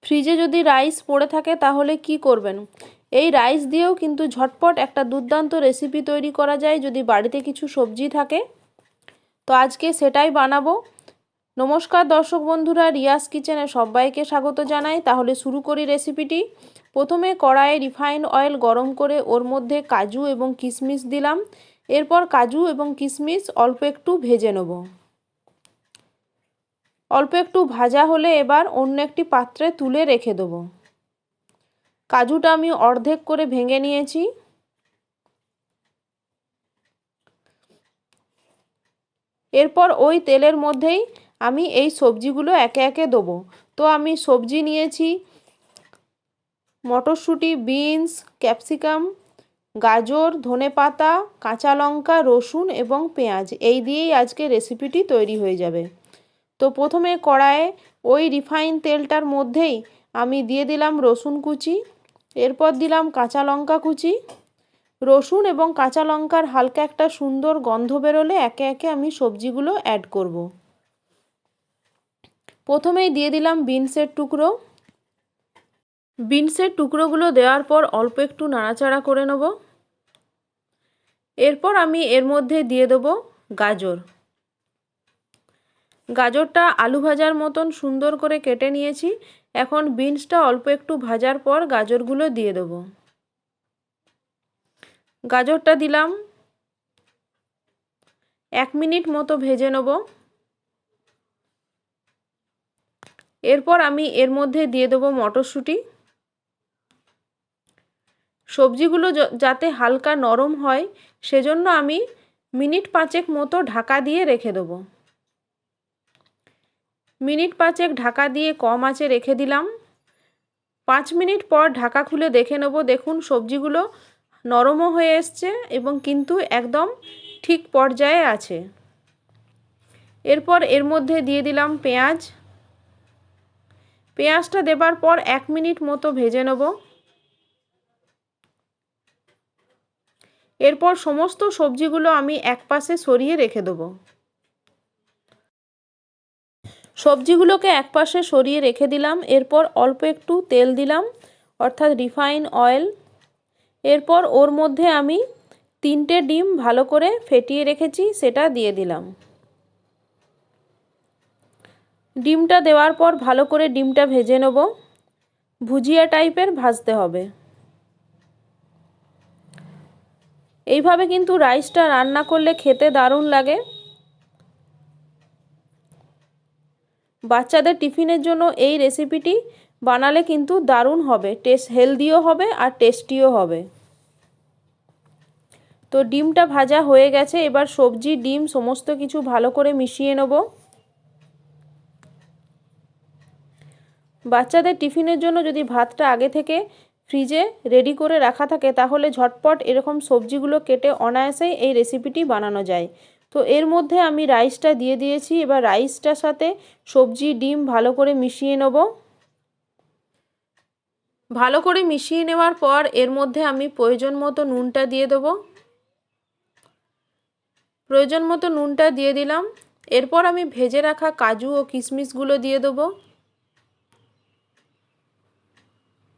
ফ্রিজে যদি রাইস পড়ে থাকে তাহলে কি করবেন? এই রাইস দিয়েও কিন্তু ঝটপট একটা দুর্দান্ত রেসিপি তৈরি করা যায় যদি বাড়িতে কিছু সবজি থাকে। তো আজকে সেটাই বানাবো। নমস্কার দর্শক বন্ধুরা, রিয়াস কিচেনে সবাইকে স্বাগত জানাই। তাহলে শুরু করি রেসিপিটি। প্রথমে কড়াইয়ে রিফাইন্ড অয়েল গরম করে ওর মধ্যে কাজু এবং কিশমিশ দিলাম। এরপর কাজু এবং কিশমিশ অল্প একটু ভেজে নেব। অল্প একটু ভাজা হলে এবার অন্য একটি পাত্রে তুলে রেখে দেবো। কাজুটা আমি অর্ধেক করে ভেঙে নিয়েছি। এরপর ওই তেলের মধ্যেই আমি এই সবজিগুলো একে একে দেবো। তো আমি সবজি নিয়েছি মটরশুঁটি, বিনস, ক্যাপসিকাম, গাজর, ধনেপাতা, কাঁচা লঙ্কা, রসুন এবং পেঁয়াজ। এই দিয়েই আজকে রেসিপিটি তৈরি হয়ে যাবে। তো প্রথমে কড়াইয়ে ওই রিফাইন তেলটার মধ্যেই আমি দিয়ে দিলাম রসুন কুচি, এরপর দিলাম কাঁচা লঙ্কা কুচি। রসুন এবং কাঁচা লঙ্কার হালকা একটা সুন্দর গন্ধ বেরোলে একে একে আমি সবজিগুলো অ্যাড করব। প্রথমেই দিয়ে দিলাম বিনসের টুকরো। বিনসের টুকরোগুলো দেওয়ার পর অল্প একটু নাড়াচাড়া করে নেব। এরপর আমি এর মধ্যে দিয়ে দেবো গাজর। গাজরটা আলু ভাজার মতন সুন্দর করে কেটে নিয়েছি। এখন বিনসটা অল্প একটু ভাজার পর গাজরগুলো দিয়ে দেবো। গাজরটা দিলাম, 1 মিনিট মতো ভেজে নেব। এরপর আমি এর মধ্যে দিয়ে দেবো মটরশুঁটি। সবজিগুলো যাতে হালকা নরম হয় সেজন্য আমি মিনিট 5 মতো ঢাকা দিয়ে রেখে দেবো। মিনিট 5 ঢাকা দিয়ে কম আঁচে রেখে দিলাম। 5 মিনিট পর ঢাকা খুলে দেখে নেব। দেখুন সবজিগুলো নরমও হয়ে এসছে এবং কিন্তু একদম ঠিক পর্যায়ে আছে। এরপর এর মধ্যে দিয়ে দিলাম পেঁয়াজ। পেঁয়াজটা দেবার পর 1 মিনিট মতো ভেজে নেব। এরপর সমস্ত সবজিগুলো আমি একপাশে সরিয়ে রেখে দেবো। সবজিগুলোকে একপাশে সরিয়ে রেখে দিলাম। এরপর অল্প একটু তেল দিলাম, অর্থাৎ রিফাইন অয়েল। এরপর ওর মধ্যে আমি 3টে ডিম ভালো করে ফেটিয়ে রেখেছি, সেটা দিয়ে দিলাম। ডিমটা দেওয়ার পর ভালো করে ডিমটা ভেজে নেব। ভুজিয়া টাইপের ভাজতে হবে। এইভাবে কিন্তু রাইসটা রান্না করলে খেতে দারুণ লাগে। বাচ্চাদের টিফিনের জন্য এই রেসিপিটি বানালে কিন্তু দারুণ হবে, হেলদিও হবে আর টেস্টিও হবে। তো ডিমটা ভাজা হয়ে গেছে। এবার সবজি, ডিম সমস্ত কিছু ভালো করে মিশিয়ে নেব। বাচ্চাদের টিফিনের জন্য যদি ভাতটা আগে থেকে ফ্রিজে রেডি করে রাখা থাকে তাহলে ঝটপট এরকম সবজিগুলো কেটে অনায়াসেই এই রেসিপিটি বানানো যায়। তো এর মধ্যে আমি রাইসটা দিয়ে দিয়েছি। এবার রাইসটার সাথে সবজি, ডিম ভালো করে মিশিয়ে নেব। ভালো করে মিশিয়ে নেওয়ার পর এর মধ্যে আমি প্রয়োজন মতো নুনটা দিয়ে দেবো। প্রয়োজন মতো নুনটা দিয়ে দিলাম। এরপর আমি ভেজে রাখা কাজু ও কিশমিশগুলো দিয়ে দেবো।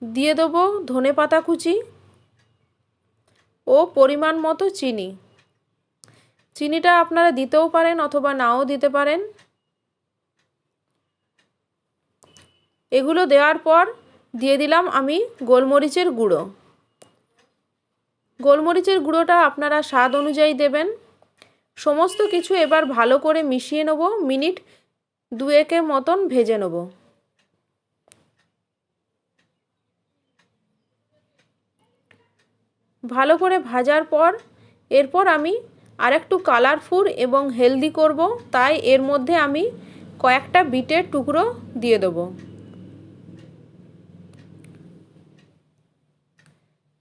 দিয়ে দেবো ধনেপাতা কুচি ও পরিমাণ মতো চিনি। চিনিটা আপনারা দিতেও পারেন অথবা নাও দিতে পারেন। এগুলো দেওয়ার পর দিয়ে দিলাম আমি গোলমরিচের গুঁড়ো। গোলমরিচের গুঁড়োটা আপনারা স্বাদ অনুযায়ী দেবেন। সমস্ত কিছু এবার ভালো করে মিশিয়ে নেব। মিনিট 2 মতন ভেজে নেব। ভালো করে ভাজার পর এরপর আমি আরেকটু কালারফুল এবং হেলদি করব, তাই এর মধ্যে আমি কয়েকটা বিটের টুকরো দিয়ে দেবো।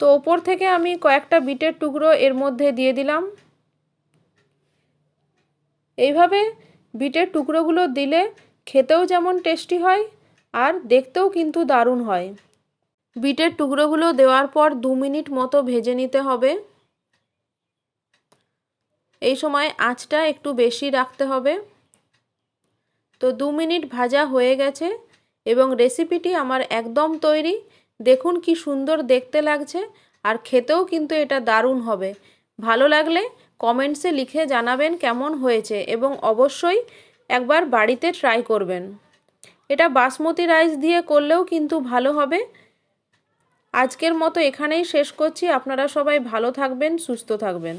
তো ওপর থেকে আমি কয়েকটা বিটের টুকরো এর মধ্যে দিয়ে দিলাম। এইভাবে বিটের টুকরোগুলো দিলে খেতেও যেমন টেস্টি হয় আর দেখতেও কিন্তু দারুণ হয়। বিটের টুকরোগুলো দেওয়ার পর 2 মিনিট মতো ভেজে নিতে হবে। এই সময় আঁচটা একটু বেশি রাখতে হবে। তো 2 মিনিট ভাজা হয়ে গেছে। এবং রেসিপিটি আমার একদম তৈরি। দেখুন কি সুন্দর দেখতে লাগছে, আর খেতেও কিন্তু এটা দারুণ হবে। ভালো লাগলে কমেন্টসে লিখে জানাবেন কেমন হয়েছে, এবং অবশ্যই একবার বাড়িতে ট্রাই করবেন। এটা বাসমতি রাইস দিয়ে করলেও কিন্তু ভালো হবে। আজকের মতো এখানেই শেষ করছি। আপনারা সবাই ভালো থাকবেন, সুস্থ থাকবেন।